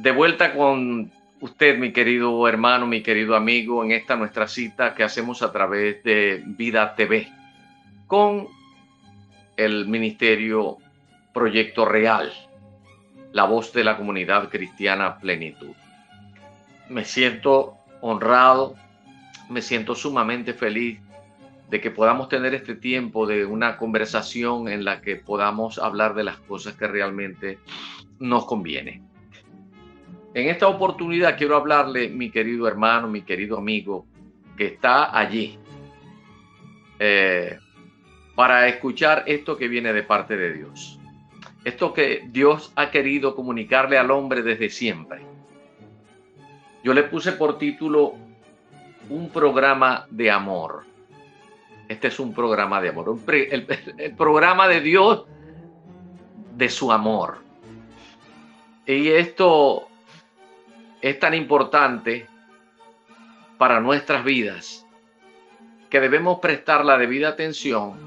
De vuelta con usted, mi querido hermano, mi querido amigo, en esta nuestra cita que hacemos a través de Vida TV con el ministerio Proyecto Real, la voz de la comunidad cristiana Plenitud. Me siento honrado, me siento sumamente feliz de que podamos tener este tiempo de una conversación en la que podamos hablar de las cosas que realmente nos conviene. En esta oportunidad quiero hablarle, mi querido hermano, mi querido amigo, que está allí, para escuchar esto que viene de parte de Dios. Esto que Dios ha querido comunicarle al hombre desde siempre. Yo le puse por título un programa de amor. Este es un programa de amor, el programa de Dios, de su amor. Y esto es tan importante para nuestras vidas que debemos prestar la debida atención,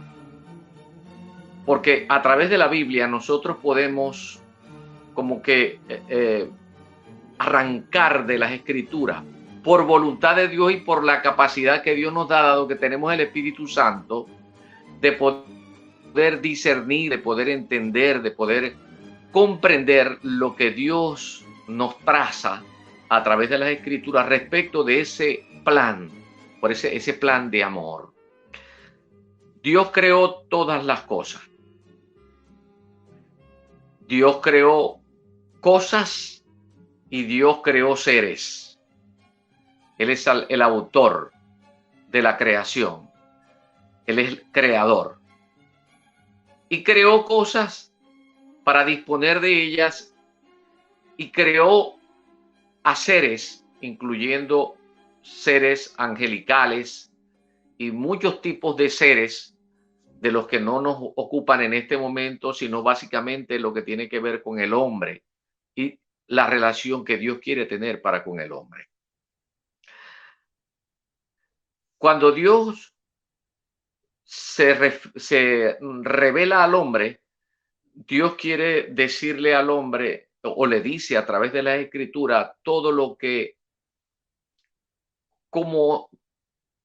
porque a través de la Biblia nosotros podemos como que arrancar de las Escrituras, por voluntad de Dios y por la capacidad que Dios nos ha dado, que tenemos el Espíritu Santo, de poder discernir, de poder entender, de poder comprender lo que Dios nos traza a través de las Escrituras respecto de ese plan, por ese plan de amor. Dios creó todas las cosas. Dios creó cosas y Dios creó seres. Él es el autor de la creación. Él es el creador. Y creó cosas para disponer de ellas y creó a seres, incluyendo seres angelicales y muchos tipos de seres de los que no nos ocupan en este momento, sino básicamente lo que tiene que ver con el hombre y la relación que Dios quiere tener para con el hombre. Cuando Dios se revela al hombre, Dios quiere decirle al hombre o le dice a través de la Escritura todo lo que, como,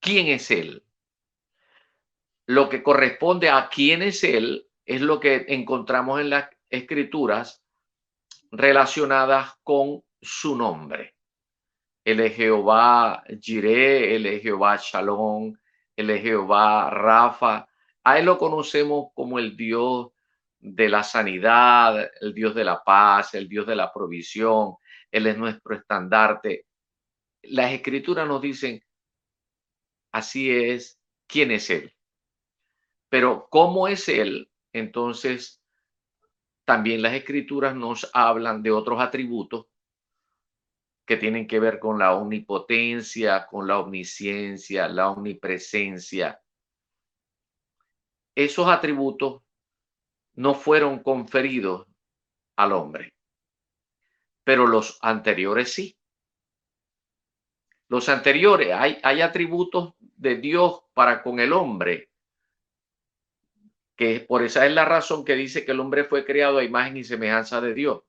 quién es Él. Lo que corresponde a quién es Él es lo que encontramos en las Escrituras relacionadas con su nombre. Él es Jehová Jireh, Él es Jehová Shalom, Él es Jehová Rafa. A Él lo conocemos como el Dios de la sanidad, el Dios de la paz, el Dios de la provisión. Él es nuestro estandarte. Las Escrituras nos dicen, así es, quién es Él. Pero ¿cómo es Él? Entonces, también las Escrituras nos hablan de otros atributos que tienen que ver con la omnipotencia, con la omnisciencia, la omnipresencia. Esos atributos no fueron conferidos al hombre, pero los anteriores sí. Los anteriores, hay atributos de Dios para con el hombre, que por esa es la razón que dice que el hombre fue creado a imagen y semejanza de Dios.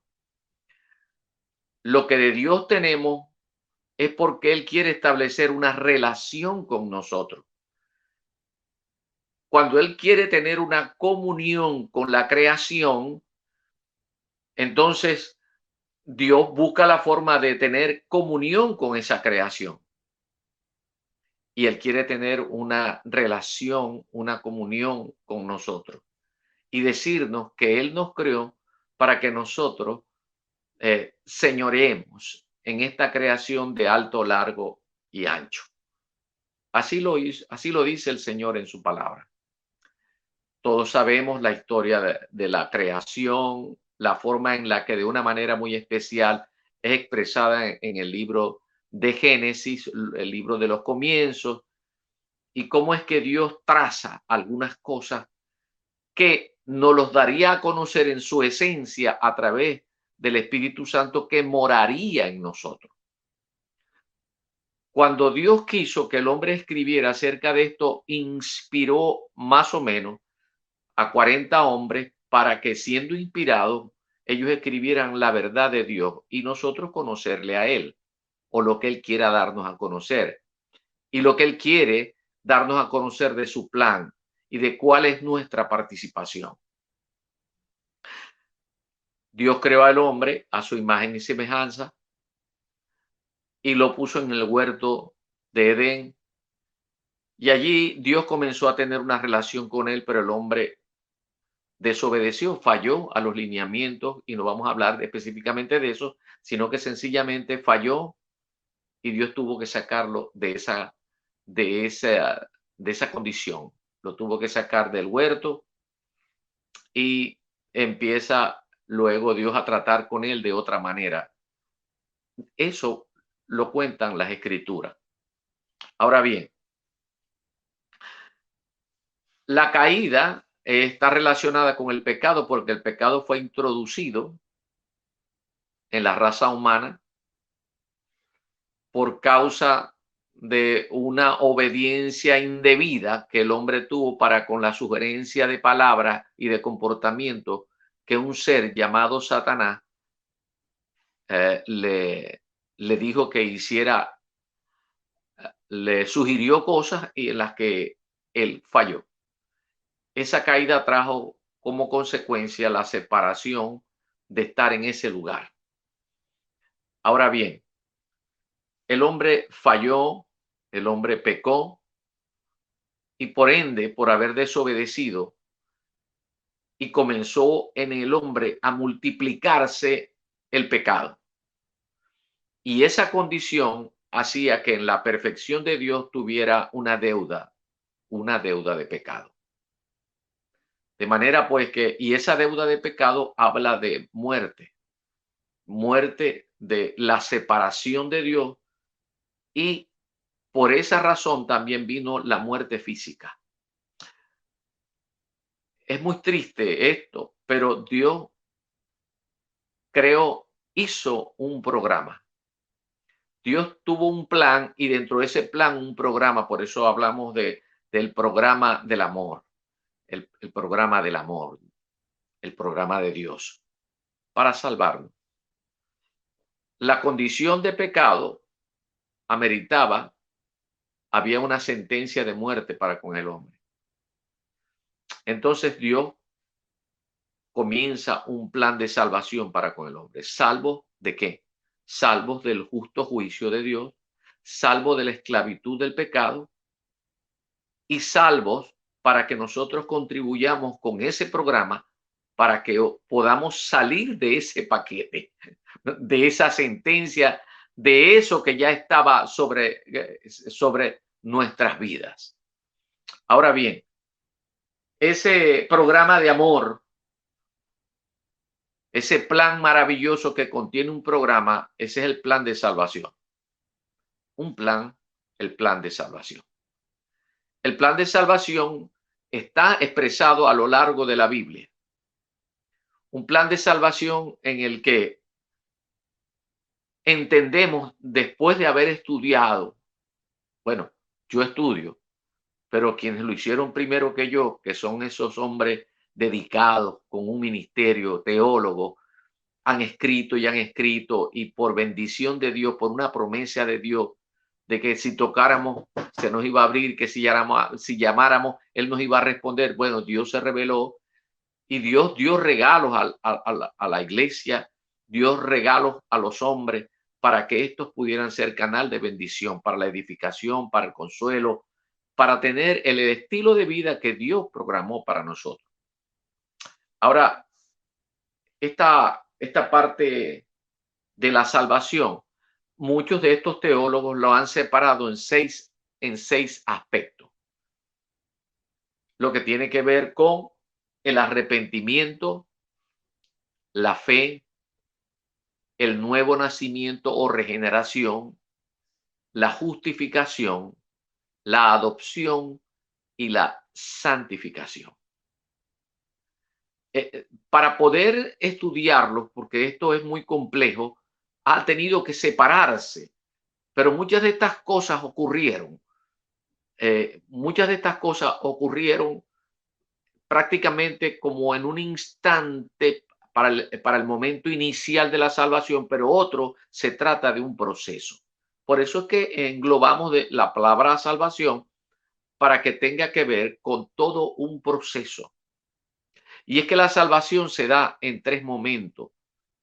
Lo que de Dios tenemos es porque Él quiere establecer una relación con nosotros. Cuando Él quiere tener una comunión con la creación, entonces Dios busca la forma de tener comunión con esa creación. Y Él quiere tener una relación, una comunión con nosotros. Y decirnos que Él nos creó para que nosotros señoreemos en esta creación de alto, largo y ancho. Así lo dice el Señor en su palabra. Todos sabemos la historia de la creación, la forma en la que de una manera muy especial es expresada en el libro de Génesis, el libro de los comienzos, y cómo es que Dios traza algunas cosas que nos los daría a conocer en su esencia a través del Espíritu Santo que moraría en nosotros. Cuando Dios quiso que el hombre escribiera acerca de esto, inspiró más o menos a 40 hombres para que, siendo inspirados, ellos escribieran la verdad de Dios y nosotros conocerle a Él, o lo que Él quiera darnos a conocer. Y lo que Él quiere darnos a conocer de su plan y de cuál es nuestra participación. Dios creó al hombre a su imagen y semejanza y lo puso en el huerto de Edén. Y allí Dios comenzó a tener una relación con él, pero el hombre desobedeció, falló a los lineamientos, y no vamos a hablar específicamente de eso, sino que sencillamente falló y Dios tuvo que sacarlo de esa, de esa condición. Lo tuvo que sacar del huerto y empieza luego Dios a tratar con él de otra manera. Eso lo cuentan las escrituras. Ahora bien, la caída está relacionada con el pecado porque el pecado fue introducido en la raza humana por causa de una obediencia indebida que el hombre tuvo para con la sugerencia de palabras y de comportamiento que un ser llamado Satanás le dijo que hiciera, le sugirió cosas y en las que él falló. Esa caída trajo como consecuencia la separación de estar en ese lugar. Ahora bien, el hombre falló, el hombre pecó y por ende, por haber desobedecido, y comenzó en el hombre a multiplicarse el pecado. Y esa condición hacía que en la perfección de Dios tuviera una deuda de pecado. De manera pues que, y esa deuda de pecado habla de muerte, muerte de la separación de Dios, y por esa razón también vino la muerte física. Es muy triste esto, pero Dios hizo un programa. Dios tuvo un plan y dentro de ese plan un programa, por eso hablamos del programa del amor, el programa del amor, el programa de Dios para salvarnos. La condición de pecado ameritaba, había una sentencia de muerte para con el hombre. Entonces Dios comienza un plan de salvación para con el hombre. ¿Salvo de qué? Salvos del justo juicio de Dios, salvo de la esclavitud del pecado y salvos para que nosotros contribuyamos con ese programa para que podamos salir de ese paquete, de esa sentencia, de eso que ya estaba sobre nuestras vidas. Ahora bien, ese programa de amor, ese plan maravilloso que contiene un programa, ese es el plan de salvación. Un plan, el plan de salvación. El plan de salvación está expresado a lo largo de la Biblia. Un plan de salvación en el que entendemos después de haber estudiado, bueno, yo estudio, pero quienes lo hicieron primero que yo, que son esos hombres dedicados con un ministerio, teólogos, han escrito y por bendición de Dios, por una promesa de Dios, de que si tocáramos se nos iba a abrir, que si llamáramos, Él nos iba a responder. Bueno, Dios se reveló y Dios dio regalos a la iglesia, dio regalos a los hombres para que estos pudieran ser canal de bendición, para la edificación, para el consuelo, para tener el estilo de vida que Dios programó para nosotros. Ahora, esta parte de la salvación, muchos de estos teólogos lo han separado en seis aspectos. Lo que tiene que ver con el arrepentimiento, la fe, el nuevo nacimiento o regeneración, la justificación, la adopción y la santificación. Para poder estudiarlo, porque esto es muy complejo, ha tenido que separarse, pero muchas de estas cosas ocurrieron. Muchas de estas cosas ocurrieron prácticamente como en un instante para el momento inicial de la salvación, pero otro se trata de un proceso. Por eso es que englobamos de la palabra salvación para que tenga que ver con todo un proceso. Y es que la salvación se da en tres momentos,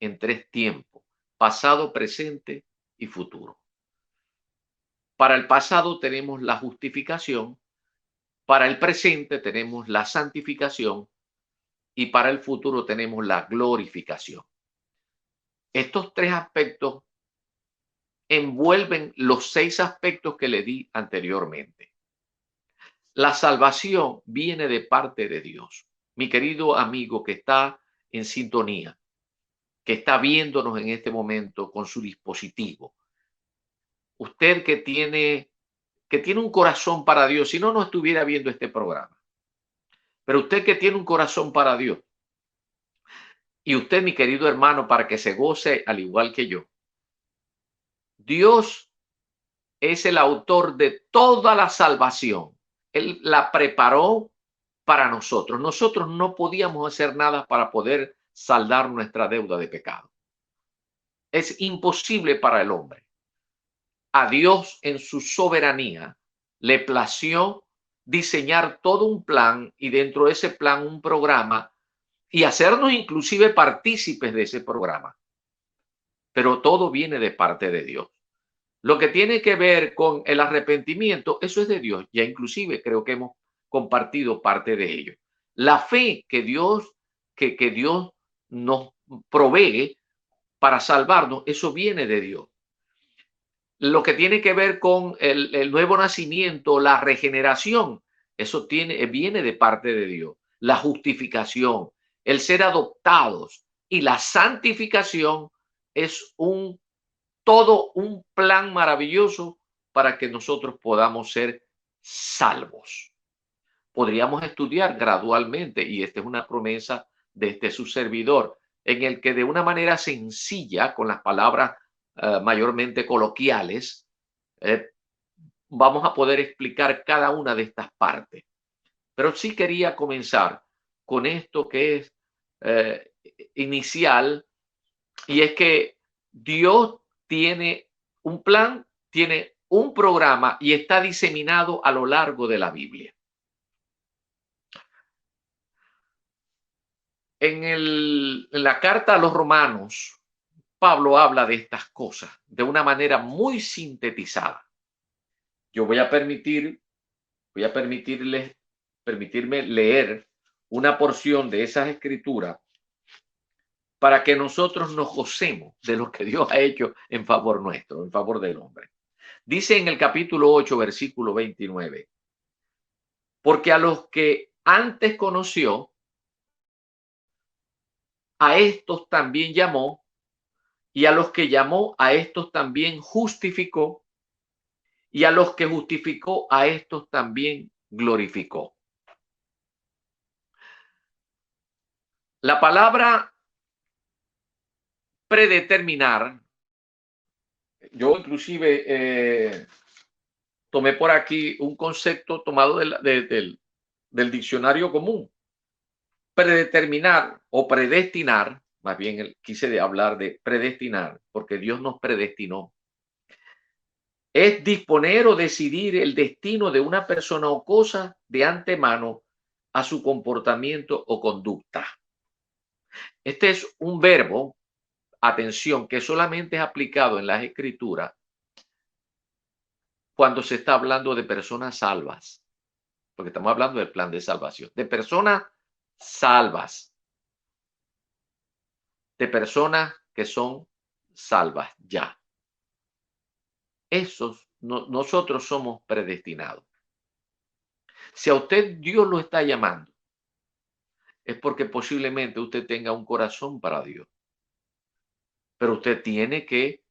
en tres tiempos: pasado, presente y futuro. Para el pasado tenemos la justificación, para el presente tenemos la santificación y para el futuro tenemos la glorificación. Estos tres aspectos envuelven los 6 aspectos que le di anteriormente. La salvación viene de parte de Dios. Mi querido amigo que está en sintonía, que está viéndonos en este momento con su dispositivo, usted que tiene un corazón para Dios, si no, no estuviera viendo este programa, pero usted que tiene un corazón para Dios, y usted, mi querido hermano, para que se goce al igual que yo, Dios es el autor de toda la salvación. Él la preparó para nosotros. Nosotros no podíamos hacer nada para poder saldar nuestra deuda de pecado. Es imposible para el hombre. A Dios en su soberanía le plació diseñar todo un plan y dentro de ese plan un programa y hacernos inclusive partícipes de ese programa. Pero todo viene de parte de Dios. Lo que tiene que ver con el arrepentimiento, eso es de Dios. Ya inclusive creo que hemos compartido parte de ello. La fe que Dios nos provee para salvarnos, eso viene de Dios. Lo que tiene que ver con el nuevo nacimiento, la regeneración, eso viene de parte de Dios. La justificación, el ser adoptados y la santificación es todo un plan maravilloso para que nosotros podamos ser salvos. Podríamos estudiar gradualmente, y esta es una promesa de su servidor, en el que de una manera sencilla, con las palabras mayormente coloquiales, eh, vamos a poder explicar cada una de estas partes. Pero sí quería comenzar con esto que es inicial, y es que Dios tiene un plan, tiene un programa y está diseminado a lo largo de la Biblia. En la carta a los Romanos, Pablo habla de estas cosas de una manera muy sintetizada. Yo voy a permitirme leer una porción de esas escrituras para que nosotros nos gocemos de lo que Dios ha hecho en favor nuestro, en favor del hombre. Dice en el capítulo 8, versículo 29, porque a los que antes conoció, a estos también llamó, y a los que llamó, a estos también justificó, y a los que justificó, a estos también glorificó. La palabra predeterminar, yo inclusive tomé por aquí un concepto tomado del diccionario común. Predeterminar o predestinar, más bien quise hablar de predestinar, porque Dios nos predestinó. Es disponer o decidir el destino de una persona o cosa de antemano a su comportamiento o conducta. Este es un verbo, atención, que solamente es aplicado en las escrituras cuando se está hablando de personas salvas, porque estamos hablando del plan de salvación, de personas salvas, de personas que son salvas ya. Nosotros somos predestinados. Si a usted Dios lo está llamando, es porque posiblemente usted tenga un corazón para Dios. Pero usted tiene que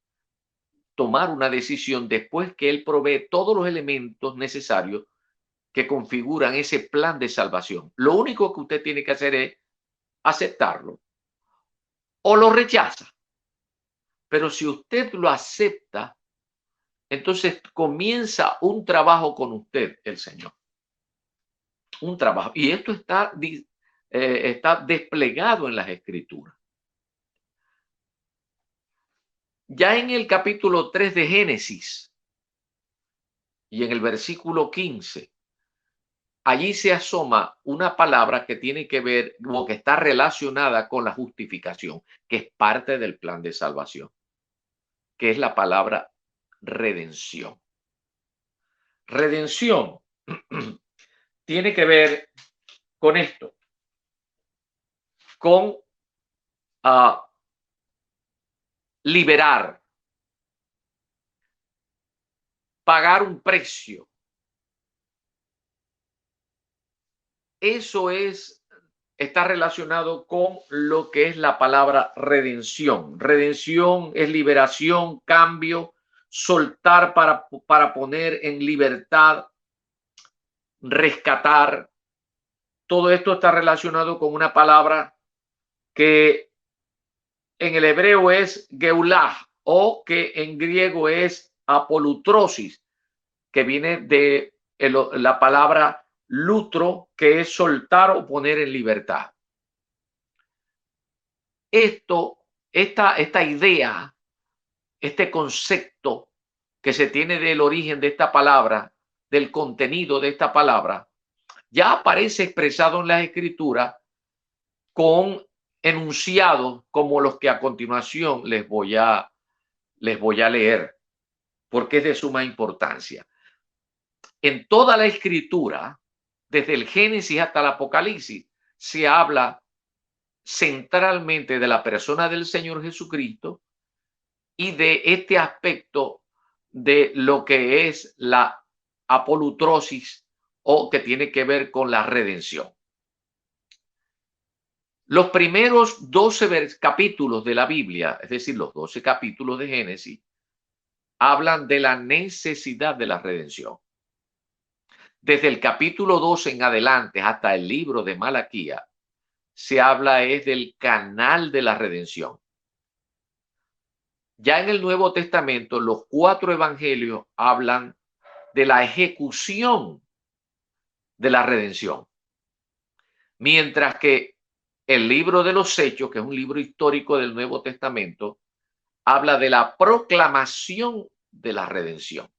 tomar una decisión después que Él provee todos los elementos necesarios que configuran ese plan de salvación. Lo único que usted tiene que hacer es aceptarlo o lo rechaza. Pero si usted lo acepta, entonces comienza un trabajo con usted, el Señor. Un trabajo. Y esto está desplegado en las escrituras. Ya en el capítulo 3 de Génesis y en el versículo 15, allí se asoma una palabra que tiene que ver o que está relacionada con la justificación, que es parte del plan de salvación, que es la palabra redención. Redención tiene que ver con esto, con liberar, pagar un precio. Eso está relacionado con lo que es la palabra redención. Redención es liberación, cambio, soltar para poner en libertad, rescatar. Todo esto está relacionado con una palabra que en el hebreo es geulah o que en griego es apolutrosis, que viene de la palabra lutro, que es soltar o poner en libertad. Esta idea, este concepto que se tiene del origen de esta palabra, del contenido de esta palabra, ya aparece expresado en las escrituras con enunciados como los que a continuación les voy a leer, porque es de suma importancia. En toda la escritura, desde el Génesis hasta el Apocalipsis, se habla centralmente de la persona del Señor Jesucristo y de este aspecto de lo que es la apolutrosis o que tiene que ver con la redención. Los primeros 12 capítulos de la Biblia, es decir, los 12 capítulos de Génesis, hablan de la necesidad de la redención. Desde el capítulo 12 en adelante hasta el libro de Malaquía, se habla del canal de la redención. Ya en el Nuevo Testamento, los 4 evangelios hablan de la ejecución de la redención. Mientras que el libro de los Hechos, que es un libro histórico del Nuevo Testamento, habla de la proclamación de la redención.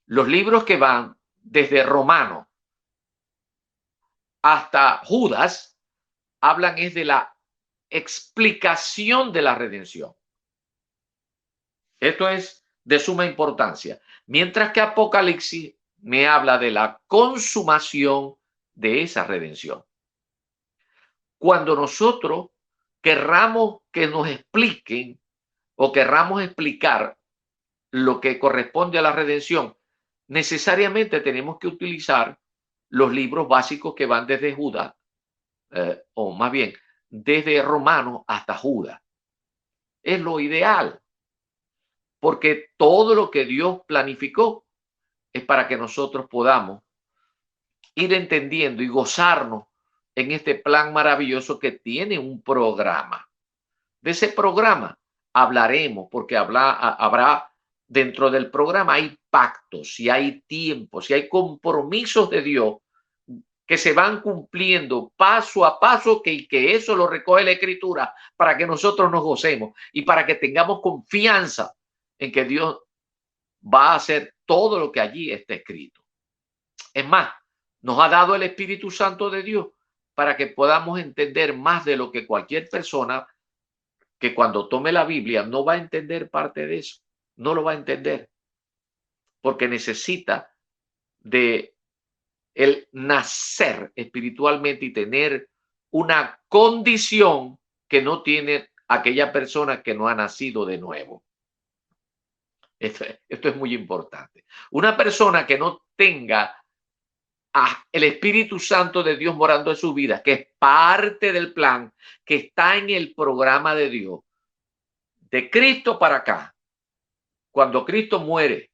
Los libros que van desde Romano hasta Judas hablan de la explicación de la redención. Esto es de suma importancia. Mientras que Apocalipsis me habla de la consumación de esa redención. Cuando nosotros querramos que nos expliquen o querramos explicar lo que corresponde a la redención, necesariamente tenemos que utilizar los libros básicos que van desde Judas, o más bien, desde Romanos hasta Judas. Es lo ideal, porque todo lo que Dios planificó es para que nosotros podamos ir entendiendo y gozarnos en este plan maravilloso que tiene un programa. De ese programa hablaremos, porque habrá dentro del programa, hay pactos, y hay tiempos, y hay compromisos de Dios que se van cumpliendo paso a paso, que eso lo recoge la Escritura para que nosotros nos gocemos y para que tengamos confianza en que Dios va a hacer todo lo que allí está escrito. Es más, nos ha dado el Espíritu Santo de Dios para que podamos entender más de lo que cualquier persona que cuando tome la Biblia no va a entender parte de eso, no lo va a entender, porque necesita de el nacer espiritualmente y tener una condición que no tiene aquella persona que no ha nacido de nuevo. Esto es muy importante. Una persona que no tenga el Espíritu Santo de Dios morando en su vida, que es parte del plan, que está en el programa de Dios, de Cristo para acá. Cuando Cristo muere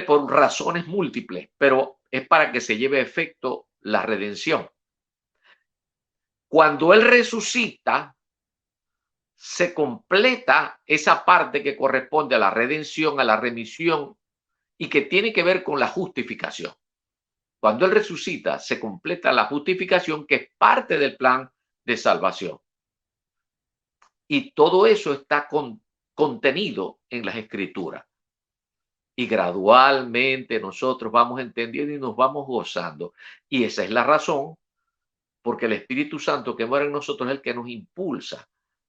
por razones múltiples, pero es para que se lleve a efecto la redención. Cuando Él resucita, se completa esa parte que corresponde a la redención, a la remisión y que tiene que ver con la justificación. Cuando Él resucita, se completa la justificación, que es parte del plan de salvación. Y todo eso está contenido en las Escrituras. Y gradualmente nosotros vamos entendiendo y nos vamos gozando. Y esa es la razón porque el Espíritu Santo que mora en nosotros es el que nos impulsa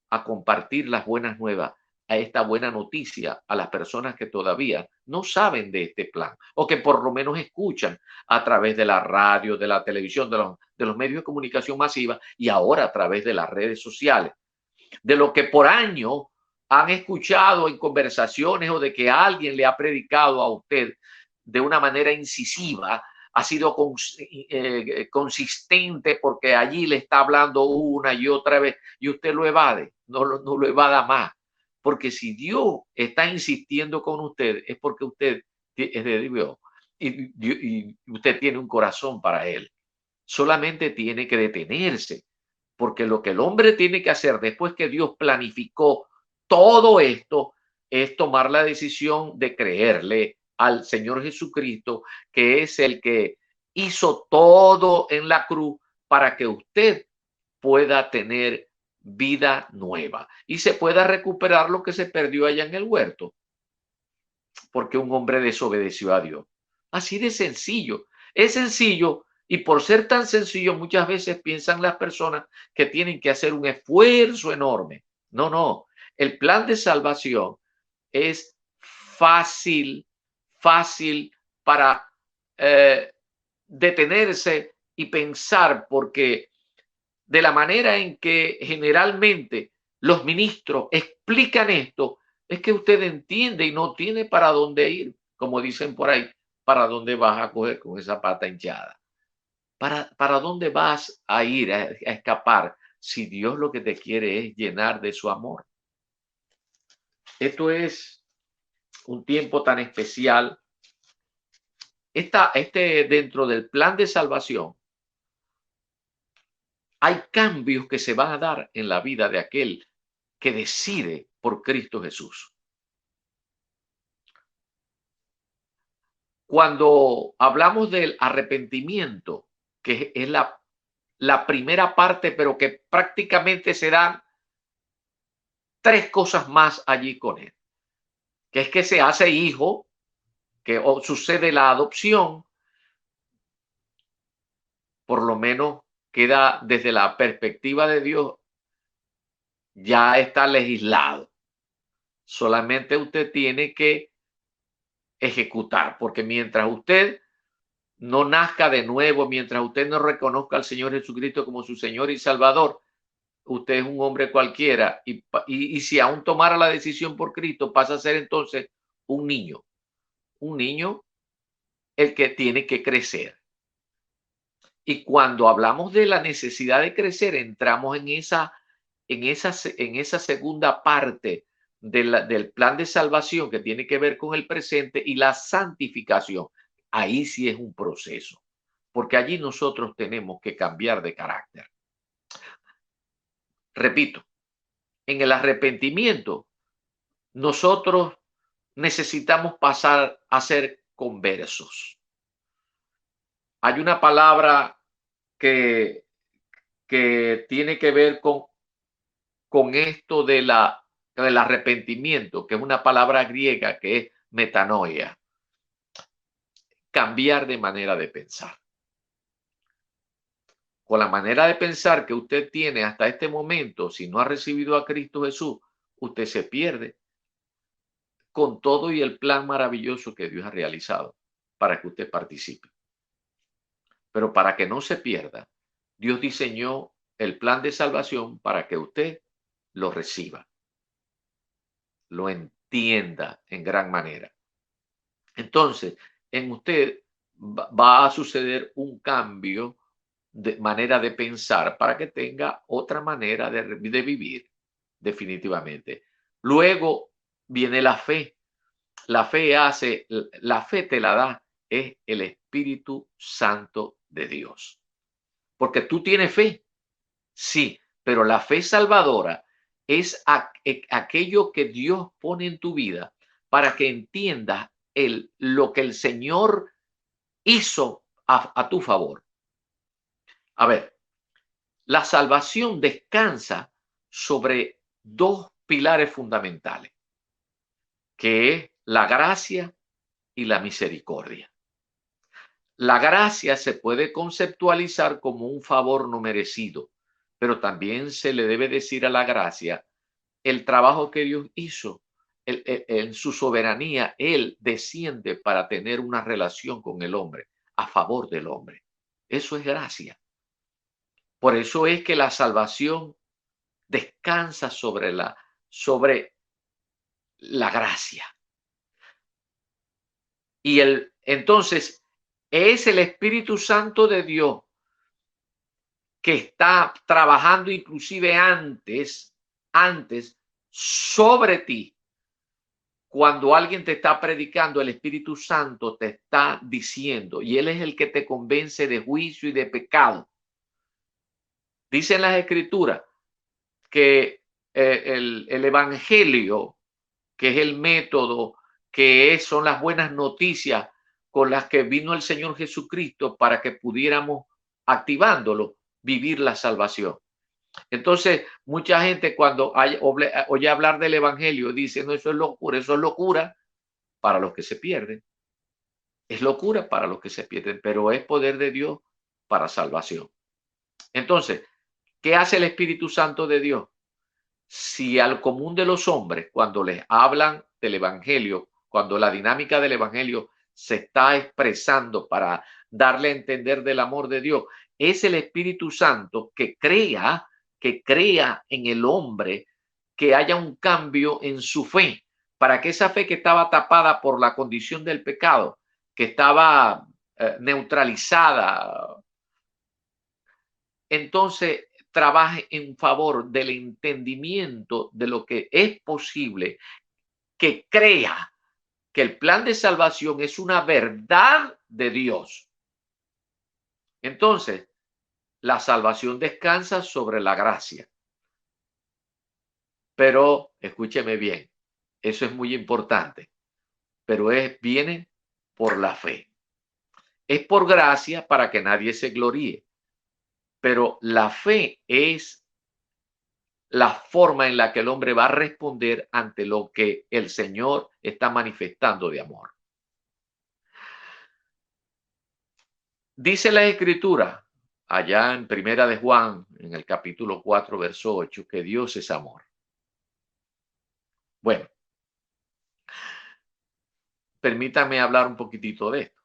a compartir las buenas nuevas, a esta buena noticia a las personas que todavía no saben de este plan o que por lo menos escuchan a través de la radio, de la televisión, de los medios de comunicación masiva y ahora a través de las redes sociales, de lo que por años han escuchado en conversaciones o de que alguien le ha predicado a usted de una manera incisiva, ha sido consistente porque allí le está hablando una y otra vez y usted lo evade, no lo evada más. Porque si Dios está insistiendo con usted es porque usted es de Dios y usted tiene un corazón para Él. Solamente tiene que detenerse, porque lo que el hombre tiene que hacer después que Dios planificó todo esto es tomar la decisión de creerle al Señor Jesucristo, que es el que hizo todo en la cruz para que usted pueda tener vida nueva y se pueda recuperar lo que se perdió allá en el huerto, porque un hombre desobedeció a Dios. Así de sencillo. Es sencillo y por ser tan sencillo muchas veces piensan las personas que tienen que hacer un esfuerzo enorme. No, no. El plan de salvación es fácil, fácil para detenerse y pensar, porque de la manera en que generalmente los ministros explican esto, es que usted entiende y no tiene para dónde ir, como dicen por ahí, para dónde vas a coger con esa pata hinchada. ¿Para dónde vas a ir a escapar si Dios lo que te quiere es llenar de su amor? Esto es un tiempo tan especial. Dentro del plan de salvación hay cambios que se van a dar en la vida de aquel que decide por Cristo Jesús. Cuando hablamos del arrepentimiento, que es la primera parte, pero que prácticamente se dan tres cosas más allí con él, que es que se hace hijo, que sucede la adopción, por lo menos queda desde la perspectiva de Dios, ya está legislado. Solamente usted tiene que ejecutar, porque mientras usted no nazca de nuevo, mientras usted no reconozca al Señor Jesucristo como su Señor y Salvador, usted es un hombre cualquiera y si aún tomara la decisión por Cristo, pasa a ser entonces un niño el que tiene que crecer. Y cuando hablamos de la necesidad de crecer, entramos en esa segunda parte del plan de salvación que tiene que ver con el presente y la santificación. Ahí sí es un proceso, porque allí nosotros tenemos que cambiar de carácter. Repito, en el arrepentimiento, nosotros necesitamos pasar a ser conversos. Hay una palabra que, que tiene que ver con esto del arrepentimiento, que es una palabra griega que es metanoia, cambiar de manera de pensar. Con la manera de pensar que usted tiene hasta este momento, si no ha recibido a Cristo Jesús, usted se pierde con todo y el plan maravilloso que Dios ha realizado para que usted participe. Pero para que no se pierda, Dios diseñó el plan de salvación para que usted lo reciba, lo entienda en gran manera. Entonces, en usted va a suceder un cambio de manera de pensar para que tenga otra manera de vivir, definitivamente. Luego viene la fe. La fe te la da es el Espíritu Santo de Dios. Porque tú tienes fe, sí, pero la fe salvadora es aquello que Dios pone en tu vida para que entiendas lo que el Señor hizo a tu favor. A ver, la salvación descansa sobre dos pilares fundamentales, que es la gracia y la misericordia. La gracia se puede conceptualizar como un favor no merecido, pero también se le debe decir a la gracia el trabajo que Dios hizo. En su soberanía, Él desciende para tener una relación con el hombre, a favor del hombre. Eso es gracia. Por eso es que la salvación descansa sobre la gracia. Y entonces es el Espíritu Santo de Dios que está trabajando inclusive antes sobre ti. Cuando alguien te está predicando, el Espíritu Santo te está diciendo, y Él es el que te convence de juicio y de pecado. Dicen las Escrituras que el Evangelio, que es el método, son las buenas noticias con las que vino el Señor Jesucristo para que pudiéramos, activándolo, vivir la salvación. Entonces, mucha gente cuando oye hablar del Evangelio dice, no, eso es locura para los que se pierden. Es locura para los que se pierden, pero es poder de Dios para salvación. Entonces, ¿qué hace el Espíritu Santo de Dios? Si al común de los hombres, cuando les hablan del Evangelio, cuando la dinámica del Evangelio se está expresando para darle a entender del amor de Dios, es el Espíritu Santo que crea en el hombre que haya un cambio en su fe, para que esa fe que estaba tapada por la condición del pecado, que estaba neutralizada, entonces trabaje en favor del entendimiento de lo que es posible, que crea que el plan de salvación es una verdad de Dios. Entonces, la salvación descansa sobre la gracia. Pero, escúcheme bien, eso es muy importante, pero viene por la fe. Es por gracia para que nadie se gloríe, pero la fe es la forma en la que el hombre va a responder ante lo que el Señor está manifestando de amor. Dice la Escritura, allá en Primera de Juan, en el capítulo 4, verso 8, que Dios es amor. Bueno, permítame hablar un poquitito de esto.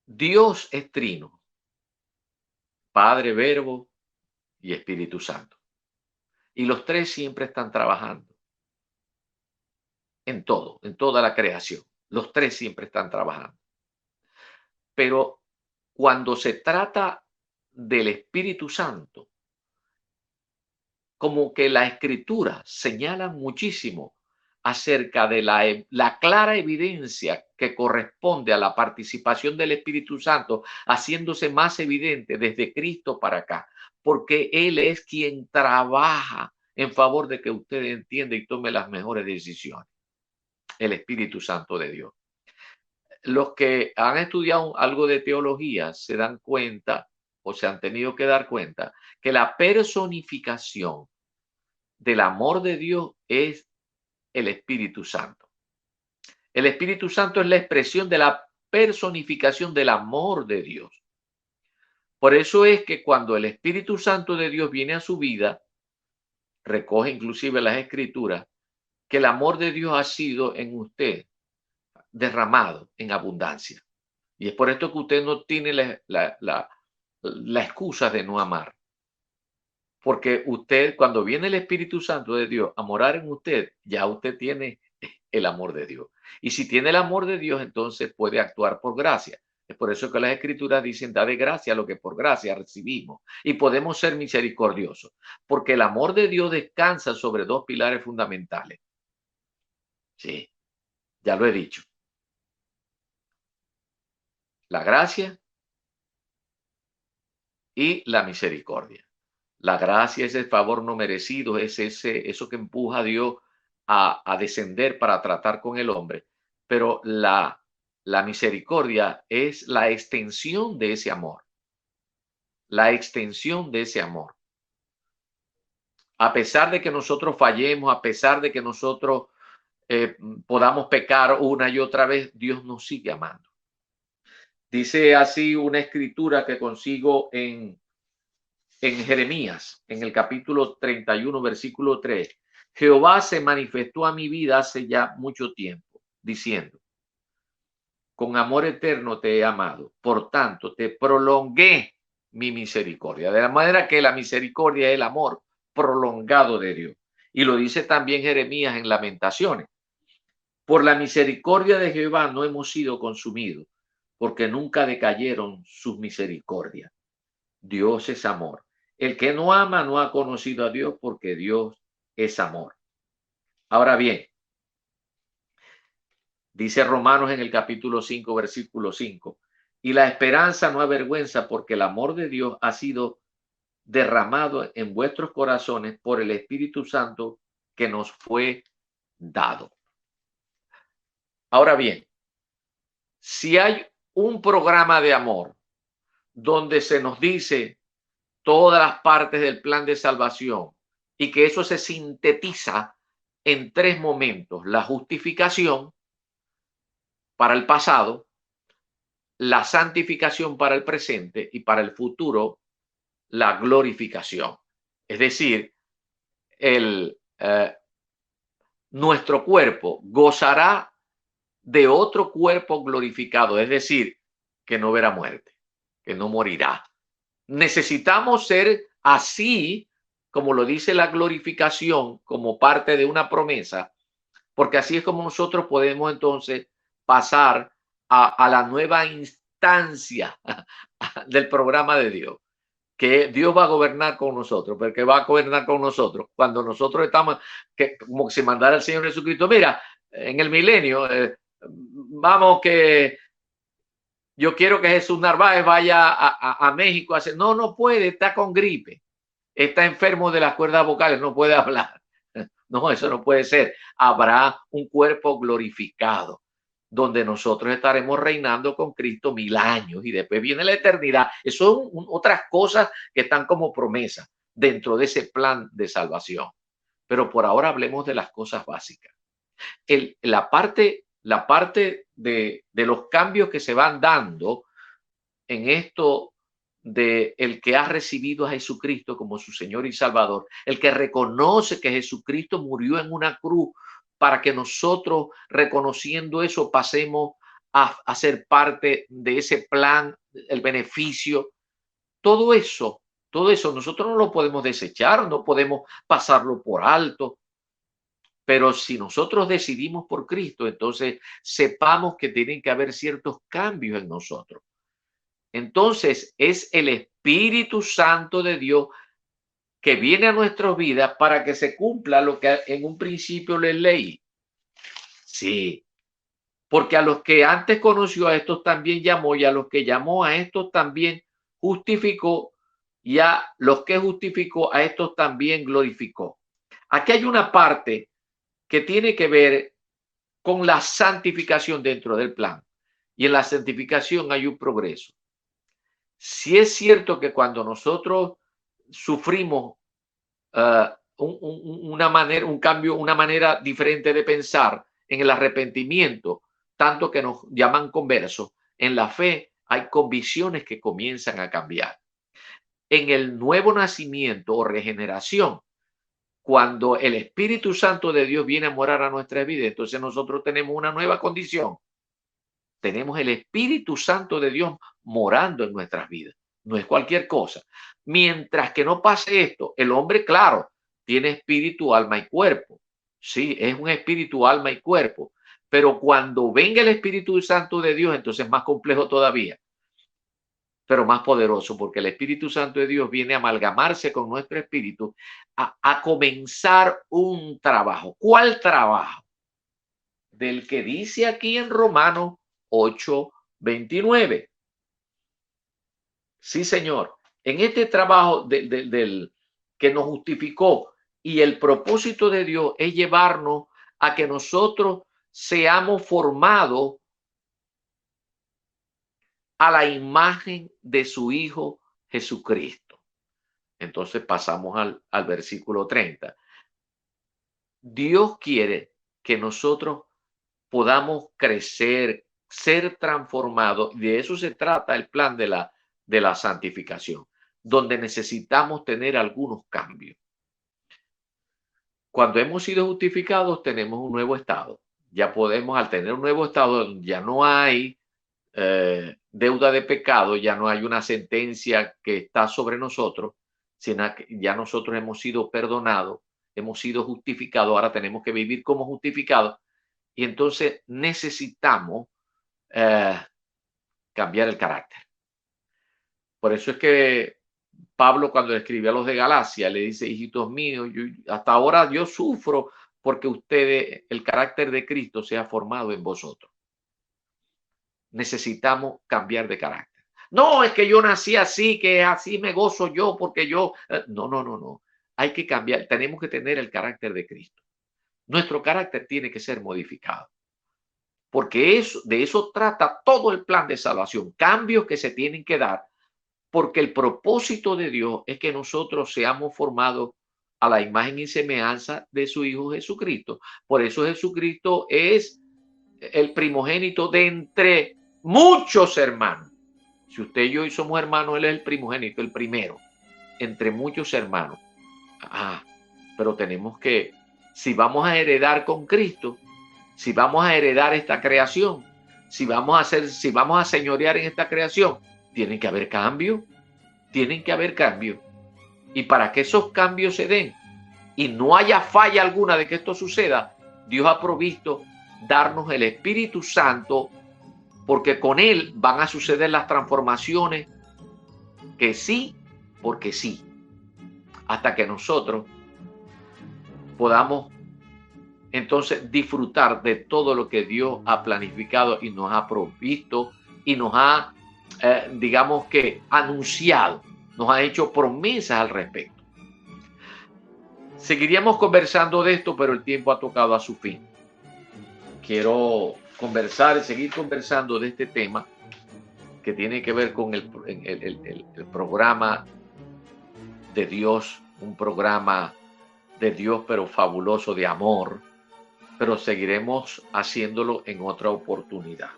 Dios es trino, Padre, Verbo y Espíritu Santo. Y los tres siempre están trabajando en todo, en toda la creación. Los tres siempre están trabajando. Pero cuando se trata del Espíritu Santo, como que la Escritura señala muchísimo acerca de la clara evidencia que corresponde a la participación del Espíritu Santo, haciéndose más evidente desde Cristo para acá, porque Él es quien trabaja en favor de que usted entienda y tome las mejores decisiones. El Espíritu Santo de Dios. Los que han estudiado algo de teología se dan cuenta o se han tenido que dar cuenta que la personificación del amor de Dios es el Espíritu Santo. El Espíritu Santo es la expresión de la personificación del amor de Dios. Por eso es que cuando el Espíritu Santo de Dios viene a su vida, recoge inclusive las Escrituras, que el amor de Dios ha sido en usted derramado en abundancia. Y es por esto que usted no tiene la excusa de no amar. Porque usted, cuando viene el Espíritu Santo de Dios a morar en usted, ya usted tiene el amor de Dios. Y si tiene el amor de Dios, entonces puede actuar por gracia. Es por eso que las Escrituras dicen, da de gracia lo que por gracia recibimos. Y podemos ser misericordiosos. Porque el amor de Dios descansa sobre dos pilares fundamentales. Sí, ya lo he dicho. La gracia y la misericordia. La gracia es el favor no merecido, es eso que empuja a Dios a descender para tratar con el hombre. Pero la misericordia es la extensión de ese amor. La extensión de ese amor. A pesar de que nosotros fallemos, a pesar de que nosotros podamos pecar una y otra vez, Dios nos sigue amando. Dice así una escritura que consigo en Jeremías, en el capítulo 31, versículo 3. Jehová se manifestó a mi vida hace ya mucho tiempo, diciendo, con amor eterno te he amado, por tanto te prolongué mi misericordia. De la manera que la misericordia es el amor prolongado de Dios. Y lo dice también Jeremías en Lamentaciones. Por la misericordia de Jehová no hemos sido consumidos, porque nunca decayeron sus misericordias. Dios es amor. El que no ama no ha conocido a Dios, porque Dios es amor. Ahora bien, dice Romanos en el capítulo 5, versículo 5, y la esperanza no avergüenza, porque el amor de Dios ha sido derramado en vuestros corazones por el Espíritu Santo que nos fue dado. Ahora bien, si hay un programa de amor donde se nos dice todas las partes del plan de salvación y que eso se sintetiza en tres momentos: la justificación para el pasado, la santificación para el presente y para el futuro, la glorificación. Es decir, nuestro cuerpo gozará de otro cuerpo glorificado, es decir, que no verá muerte, que no morirá. Necesitamos ser así, como lo dice la glorificación, como parte de una promesa, porque así es como nosotros podemos entonces pasar a la nueva instancia del programa de Dios, que Dios va a gobernar con nosotros, porque va a gobernar con nosotros cuando nosotros estamos, que como si mandara el Señor Jesucristo, mira, en el milenio, vamos que yo quiero que Jesús Narváez vaya a México a hacer, no puede, está con gripe, está enfermo de las cuerdas vocales, no puede hablar. No, eso no puede ser. Habrá un cuerpo glorificado donde nosotros estaremos reinando con Cristo 1000 años y después viene la eternidad. Eso son otras cosas que están como promesa dentro de ese plan de salvación. Pero por ahora hablemos de las cosas básicas. La parte de los cambios que se van dando en esto de el que ha recibido a Jesucristo como su Señor y Salvador, el que reconoce que Jesucristo murió en una cruz para que nosotros, reconociendo eso, pasemos a ser parte de ese plan, el beneficio, todo eso nosotros no lo podemos desechar, no podemos pasarlo por alto. Pero si nosotros decidimos por Cristo, entonces sepamos que tienen que haber ciertos cambios en nosotros. Entonces es el Espíritu Santo de Dios que viene a nuestras vidas para que se cumpla lo que en un principio les leí. Sí, porque a los que antes conoció a estos también llamó, y a los que llamó a estos también justificó, y a los que justificó a estos también glorificó. Aquí hay una parte que tiene que ver con la santificación dentro del plan, y en la santificación hay un progreso. Si es cierto que cuando nosotros sufrimos un cambio, una manera diferente de pensar en el arrepentimiento, tanto que nos llaman conversos, en la fe hay convicciones que comienzan a cambiar. En el nuevo nacimiento o regeneración, cuando el Espíritu Santo de Dios viene a morar a nuestra vida, entonces nosotros tenemos una nueva condición. Tenemos el Espíritu Santo de Dios morando en nuestras vidas. No es cualquier cosa. Mientras que no pase esto, el hombre, claro, tiene espíritu, alma y cuerpo. Sí, es un espíritu, alma y cuerpo. Pero cuando venga el Espíritu Santo de Dios, entonces es más complejo todavía, pero más poderoso, porque el Espíritu Santo de Dios viene a amalgamarse con nuestro espíritu, a comenzar un trabajo. ¿Cuál trabajo? Del que dice aquí en Romanos 8:29. Sí, Señor. En este trabajo del que nos justificó, y el propósito de Dios es llevarnos a que nosotros seamos formados a la imagen de su Hijo Jesucristo. Entonces pasamos al versículo 30. Dios quiere que nosotros podamos crecer, ser transformados. De eso se trata el plan de la santificación, donde necesitamos tener algunos cambios. Cuando hemos sido justificados, tenemos un nuevo estado. Ya podemos, al tener un nuevo estado, ya no hay deuda de pecado, ya no hay una sentencia que está sobre nosotros, sino que ya nosotros hemos sido perdonados, hemos sido justificados, ahora tenemos que vivir como justificados y entonces necesitamos eh, cambiar el carácter. Por eso es que Pablo, cuando le escribe a los de Galacia, le dice: hijitos míos, hasta ahora yo sufro porque ustedes, el carácter de Cristo se ha formado en vosotros. Necesitamos cambiar de carácter. No, es que yo nací así, que así me gozo yo porque yo... No, no, no, no. Hay que cambiar, tenemos que tener el carácter de Cristo. Nuestro carácter tiene que ser modificado. Porque de eso trata todo el plan de salvación. Cambios que se tienen que dar porque el propósito de Dios es que nosotros seamos formados a la imagen y semejanza de su Hijo Jesucristo. Por eso Jesucristo es el primogénito de entre muchos hermanos. Si usted y yo somos hermanos, él es el primogénito, el primero, entre muchos hermanos. Pero tenemos que, si vamos a heredar con Cristo, si vamos a heredar esta creación, si vamos a señorear en esta creación, tienen que haber cambios, Y para que esos cambios se den y no haya falla alguna de que esto suceda, Dios ha provisto darnos el Espíritu Santo, porque con él van a suceder las transformaciones que sí, porque sí, hasta que nosotros podamos entonces disfrutar de todo lo que Dios ha planificado y nos ha provisto y nos ha, digamos que, anunciado, nos ha hecho promesas al respecto. Seguiríamos conversando de esto, pero el tiempo ha tocado a su fin. Quiero seguir conversando de este tema que tiene que ver con el programa de Dios, un programa de Dios, pero fabuloso, de amor, pero seguiremos haciéndolo en otra oportunidad.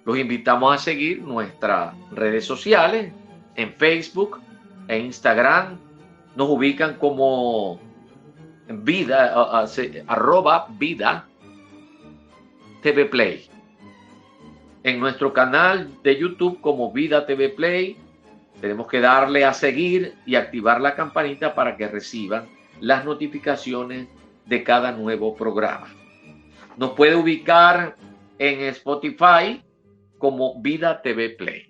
Los invitamos a seguir nuestras redes sociales en Facebook e Instagram. Nos ubican como vida, @vida TV Play. En nuestro canal de YouTube como Vida TV Play, tenemos que darle a seguir y activar la campanita para que reciban las notificaciones de cada nuevo programa. Nos puede ubicar en Spotify como Vida TV Play.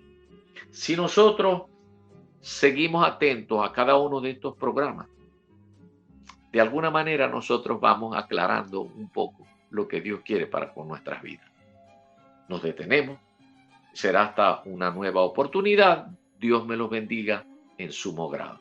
Si nosotros seguimos atentos a cada uno de estos programas, de alguna manera nosotros vamos aclarando un poco lo que Dios quiere para con nuestras vidas. Nos detenemos. Será hasta una nueva oportunidad. Dios me los bendiga en sumo grado.